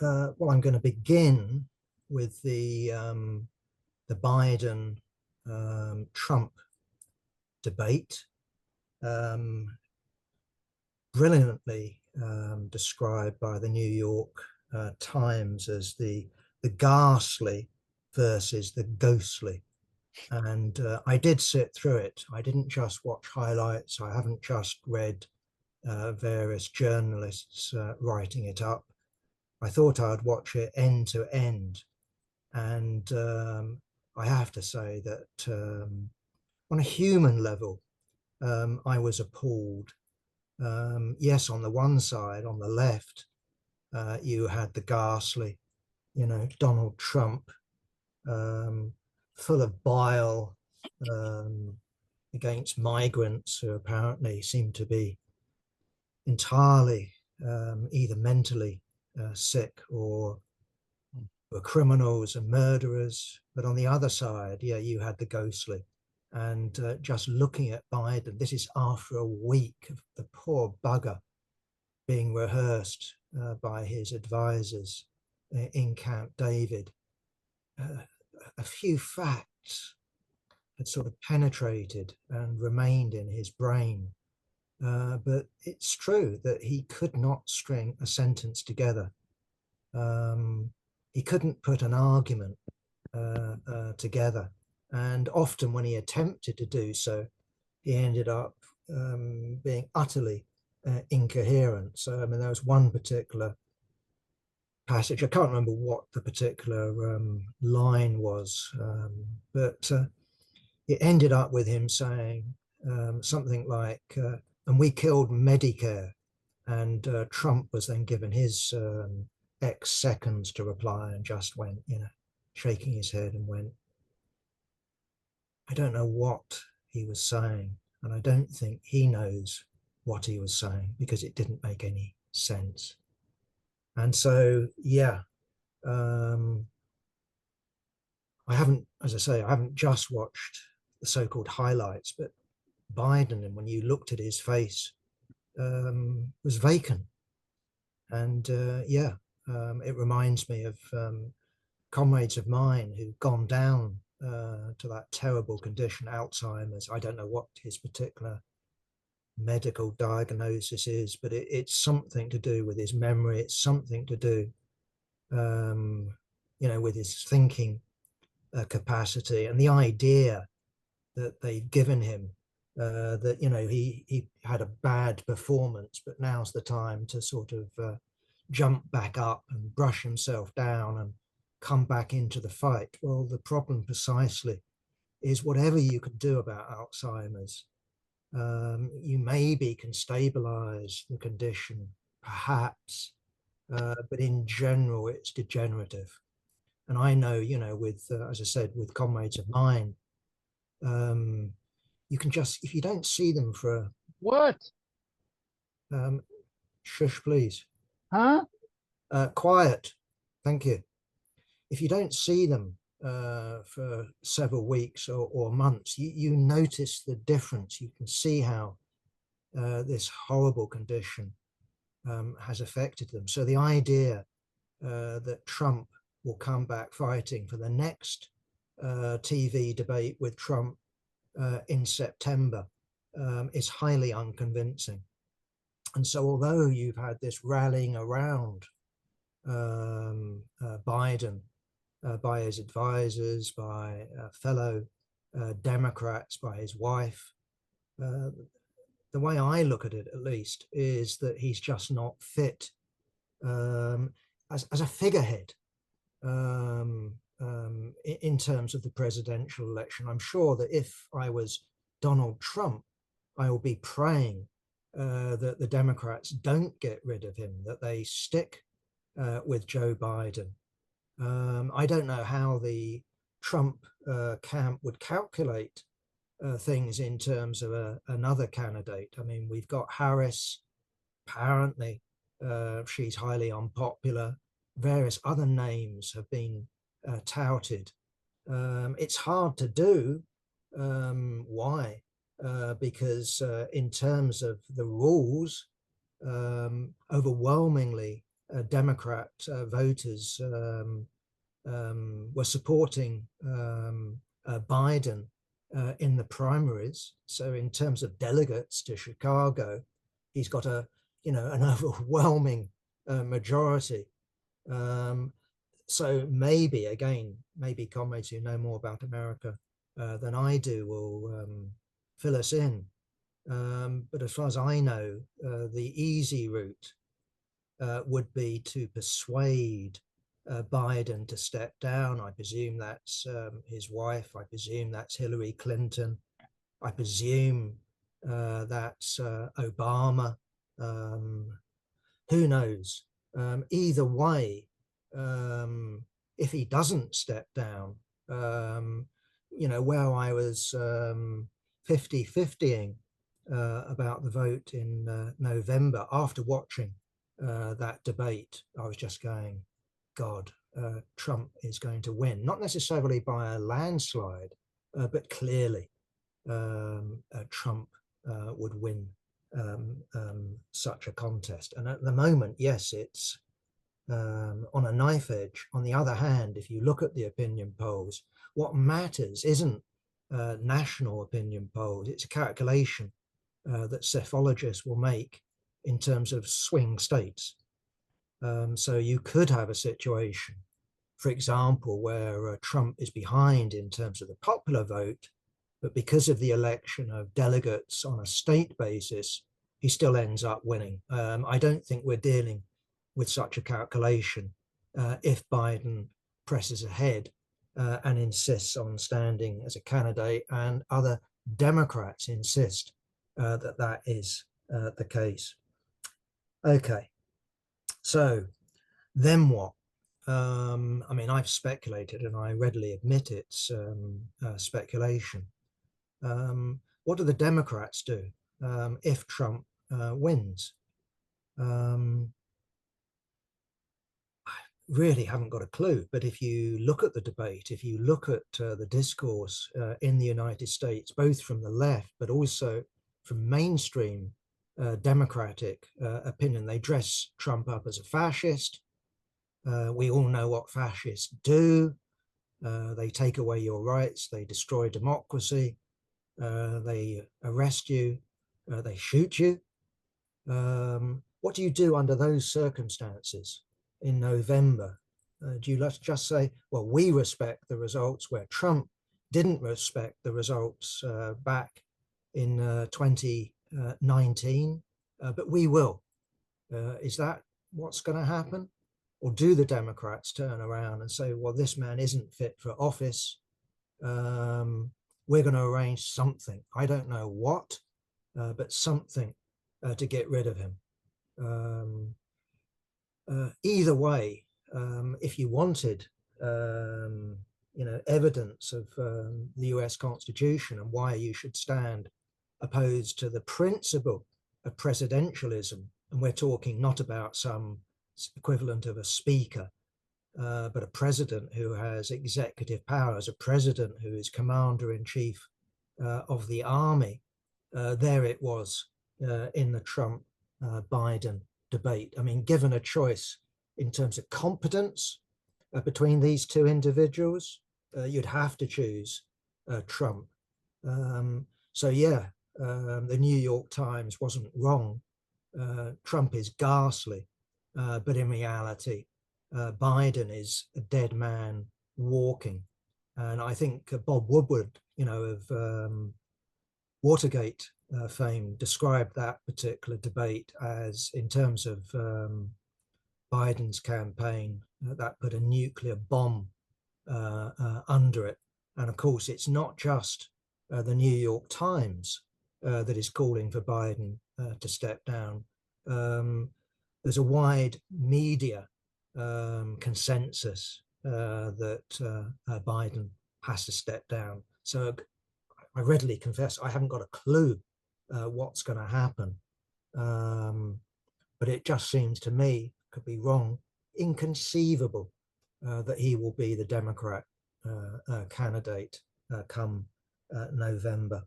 Well, I'm going to begin with the Biden Trump debate, um, brilliantly described by the New York Times as the ghastly versus the ghostly. And I did sit through it. I didn't just watch highlights. I haven't just read various journalists writing it up. I thought I'd watch it end to end. And I have to say that on a human level, I was appalled. Yes, on the one side, on the left, you had the ghastly, Donald Trump, um, full of bile um, against migrants who apparently seem to be entirely either mentally sick or were criminals and murderers. But on the other side, yeah, you had the ghostly. And just looking at Biden, this is after a week of the poor bugger being rehearsed by his advisors in Camp David. A few facts had sort of penetrated and remained in his brain. But it's true that he could not string a sentence together. He couldn't put an argument together. And often when he attempted to do so, he ended up being utterly incoherent. So, I mean, there was one particular passage, I can't remember what the particular line was, but it ended up with him saying something like, and we killed Medicare. And Trump was then given his X seconds to reply and just went, shaking his head and went, I don't know what he was saying. And I don't think he knows what he was saying because it didn't make any sense. And so, yeah, I haven't, as I say, I haven't just watched the so-called highlights, but Biden, and when you looked at his face, was vacant. And yeah, it reminds me of comrades of mine who've gone down to that terrible condition, Alzheimer's. I don't know what his particular medical diagnosis is, but it's something to do with his memory. It's something to do, with his thinking capacity, and the idea that they've given him that he had a bad performance, but now's the time to sort of jump back up and brush himself down and come back into the fight. Well, the problem precisely is whatever you can do about Alzheimer's, you maybe can stabilize the condition, perhaps, but in general, it's degenerative. And I know, with, as I said, with comrades of mine, you can just, if you don't see them for What? shush, please, Huh? quiet, thank you. If you don't see them for several weeks or months, you notice the difference. You can see how this horrible condition has affected them. So the idea that Trump will come back fighting for the next TV debate with Trump in September is highly unconvincing. And so although you've had this rallying around Biden by his advisors, by fellow Democrats, by his wife, the way I look at it, at least, is that he's just not fit as a figurehead in terms of the presidential election. I'm sure that if I was Donald Trump, I will be praying that the Democrats don't get rid of him, that they stick with Joe Biden. I don't know how the Trump camp would calculate things in terms of another candidate. I mean, we've got Harris, apparently she's highly unpopular. Various other names have been touted. It's hard to do. Why? Because in terms of the rules, overwhelmingly Democrat voters were supporting Biden in the primaries. So in terms of delegates to Chicago, he's got an overwhelming majority. So maybe comrades who know more about America than I do will fill us in. But as far as I know, the easy route would be to persuade Biden to step down. I presume that's his wife. I presume that's Hillary Clinton. I presume that's Obama. Who knows? Either way, if he doesn't step down, where I was 50-50ing about the vote in November, after watching that debate, I was just going, God, Trump is going to win, not necessarily by a landslide, but clearly Trump would win such a contest. And at the moment, yes, it's on a knife edge. On the other hand, if you look at the opinion polls, what matters isn't national opinion polls, it's a calculation that psephologists will make in terms of swing states. So you could have a situation, for example, where Trump is behind in terms of the popular vote, but because of the election of delegates on a state basis, he still ends up winning. I don't think we're dealing with such a calculation if Biden presses ahead and insists on standing as a candidate, and other Democrats insist that is the case. Okay, so then what? I mean, I've speculated, and I readily admit it's speculation. What do the Democrats do if Trump wins? Really haven't got a clue. But if you look at the debate, if you look at the discourse in the United States, both from the left, but also from mainstream Democratic opinion, they dress Trump up as a fascist. We all know what fascists do. They take away your rights, they destroy democracy, they arrest you, they shoot you. What do you do under those circumstances in November? Do you just say, well, we respect the results, where Trump didn't respect the results back in 2019, but we will? Is that what's going to happen? Or do the Democrats turn around and say, well, this man isn't fit for office. We're going to arrange something. I don't know what, but something to get rid of him. Either way, if you wanted, evidence of the US Constitution and why you should stand opposed to the principle of presidentialism, and we're talking not about some equivalent of a speaker, but a president who has executive powers, a president who is commander-in-chief of the army. There it was in the Trump-Biden debate. I mean, given a choice in terms of competence between these two individuals, you'd have to choose Trump. So yeah, the New York Times wasn't wrong. Trump is ghastly, but in reality, Biden is a dead man walking. And I think Bob Woodward, of Watergate fame, described that particular debate as, in terms of Biden's campaign, that put a nuclear bomb under it. And of course, it's not just the New York Times that is calling for Biden to step down. There's a wide media consensus that Biden has to step down. So I readily confess I haven't got a clue what's going to happen. But it just seems to me, could be wrong, inconceivable that he will be the Democrat candidate come November.